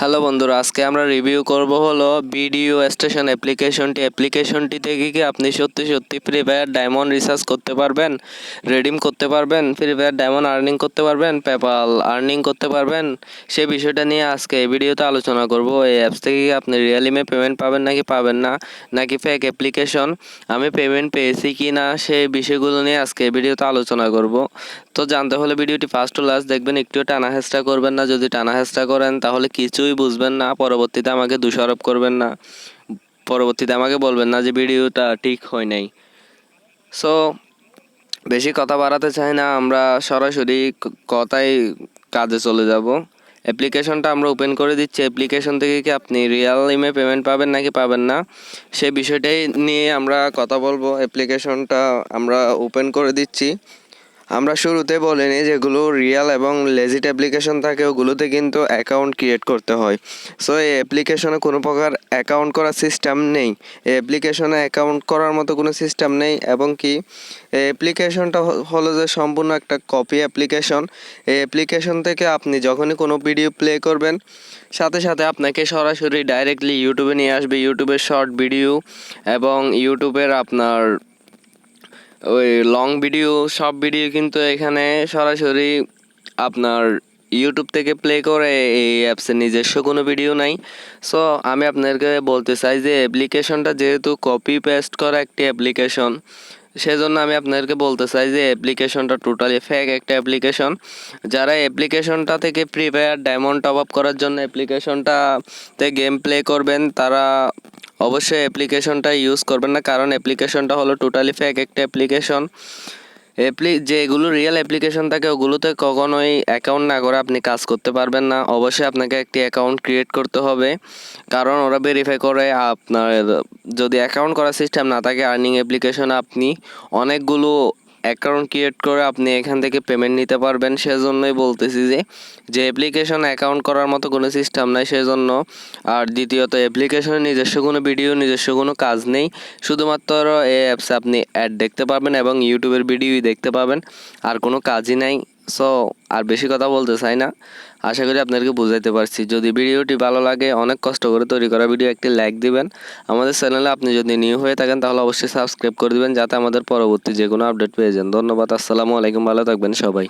Hello বন্ধুরা, আজকে আমরা রিভিউ করব হলো ভিডিও স্টেশন অ্যাপ্লিকেশনটি থেকে কি আপনি সত্যি ফ্রি ফায়ার ডায়মন্ড রিচার্জ করতে পারবেন, রেডিম করতে পারবেন, ফ্রি ফায়ার ডায়মন্ড আর্নিং করতে পারবেন, পেপাল আর্নিং করতে পারবেন, সেই বিষয়টা নিয়ে আজকে এই ভিডিওতে আলোচনা করব। এই অ্যাপস থেকে কি আপনি রিয়েলিমে পেমেন্ট পাবেন নাকি পাবেন না, নাকি ফেক অ্যাপ্লিকেশন, আমি পেমেন্ট পেয়েছি কি না, সেই বিষয়গুলো নিয়ে আজকে এই ভিডিওতে আলোচনা করব। তো জানতে হলে ভিডিওটি ফার্স্ট টু লাস্ট দেখবেন, একটু টানা হেঁচড়া করবেন না। যদি টানা হেঁচড়া করেন তাহলে কিছুই বুঝবেন না, পরবর্তীতে আমাকে দোষারোপ করবেন না, পরবর্তীতে আমাকে বলবেন না যে ভিডিওটা ঠিক হয় নাই। সো বেশি কথা বাড়াতে চাই না, আমরা সরাসরি কথায় কাজে চলে যাব। অ্যাপ্লিকেশনটা আমরা ওপেন করে দিচ্ছি। অ্যাপ্লিকেশন থেকে কি আপনি রিয়েল ইমে পেমেন্ট পাবেন নাকি পাবেন না, সেই বিষয়টাই নিয়ে আমরা কথা বলবো। অ্যাপ্লিকেশনটা আমরা ওপেন করে দিচ্ছি। আমরা শুরুতে বলে নিই, যেগুলো রিয়েল এবং লেজিট অ্যাপ্লিকেশন থাকে ওগুলোতে কিন্তু অ্যাকাউন্ট ক্রিয়েট করতে হয়। সো এই অ্যাপ্লিকেশনে কোনো প্রকার অ্যাকাউন্ট করার সিস্টেম নেই। এই অ্যাপ্লিকেশনে অ্যাকাউন্ট করার মতো কোনো সিস্টেম নেই, এবং কি এই অ্যাপ্লিকেশনটা হলো যে সম্পূর্ণ একটা কপি অ্যাপ্লিকেশন। এই অ্যাপ্লিকেশন থেকে আপনি যখনই কোনো ভিডিও প্লে করবেন, সাথে সাথে আপনাকে সরাসরি ডাইরেক্টলি ইউটিউবে নিয়ে আসবে। ইউটিউবের শর্ট ভিডিও এবং ইউটিউবের আপনার ওই লং ভিডিও, সব ভিডিও কিন্তু এখানে সরাসরি আপনার ইউটিউব থেকে প্লে করে। এই অ্যাপসের নিজস্ব কোনো ভিডিও নাই। সো আমি আপনাদেরকে বলতে চাই যে অ্যাপ্লিকেশনটা যেহেতু কপি পেস্ট করা একটি অ্যাপ্লিকেশন, সেজন্য আমি আপনাদেরকে বলতে চাই যে অ্যাপ্লিকেশনটা টোটালি ফেক একটা অ্যাপ্লিকেশন। যারা অ্যাপ্লিকেশনটা থেকে free fire diamond top up করার জন্য অ্যাপ্লিকেশনটাতে গেম প্লে করবেন, তারা অবশ্যই অ্যাপ্লিকেশনটা ইউজ করবেন না, কারণ অ্যাপ্লিকেশনটা হলো টোটালি ফেক একটা অ্যাপ্লিকেশন। যেগুলো রিয়েল অ্যাপ্লিকেশন থাকে ওগুলোতে কখনোই অ্যাকাউন্ট না করে আপনি কাজ করতে পারবেন না। অবশ্যই আপনাকে একটি অ্যাকাউন্ট ক্রিয়েট করতে হবে, কারণ ওরা ভেরিফাই করে। আপনার যদি অ্যাকাউন্ট করার সিস্টেম না থাকে আর্নিং অ্যাপ্লিকেশন, আপনি অনেকগুলো অ্যাকাউন্ট ক্রিয়েট করে আপনি এখান থেকে পেমেন্ট নিতে পারবেন। সেজন্যই বলতেছি যে অ্যাপ্লিকেশন অ্যাকাউন্ট করার মতো কোনো সিস্টেম নাই সেজন্য। আর দ্বিতীয়ত, অ্যাপ্লিকেশনের নিজস্ব কোনো ভিডিও, নিজস্ব কোনো কাজ নেই। শুধুমাত্র এই অ্যাপসে আপনি অ্যাড দেখতে পাবেন এবং ইউটিউবের ভিডিওই দেখতে পাবেন, আর কোনো কাজই নাই। সো আর বেশি কথা বলতে চাই না, আশা করি আপনাদেরকে বুঝাইতে পারছি। যদি ভিডিওটি ভালো লাগে, অনেক কষ্ট করে তৈরি করা ভিডিও, একটি লাইক দিবেন। আমাদের চ্যানেলে আপনি যদি নিউ হয়ে থাকেন তাহলে অবশ্যই সাবস্ক্রাইব করে দিবেন, যাতে আমাদের পরবর্তী যে কোনো আপডেট পেয়ে যান। ধন্যবাদ। আসসালামু আলাইকুম, ভালো থাকবেন সবাই।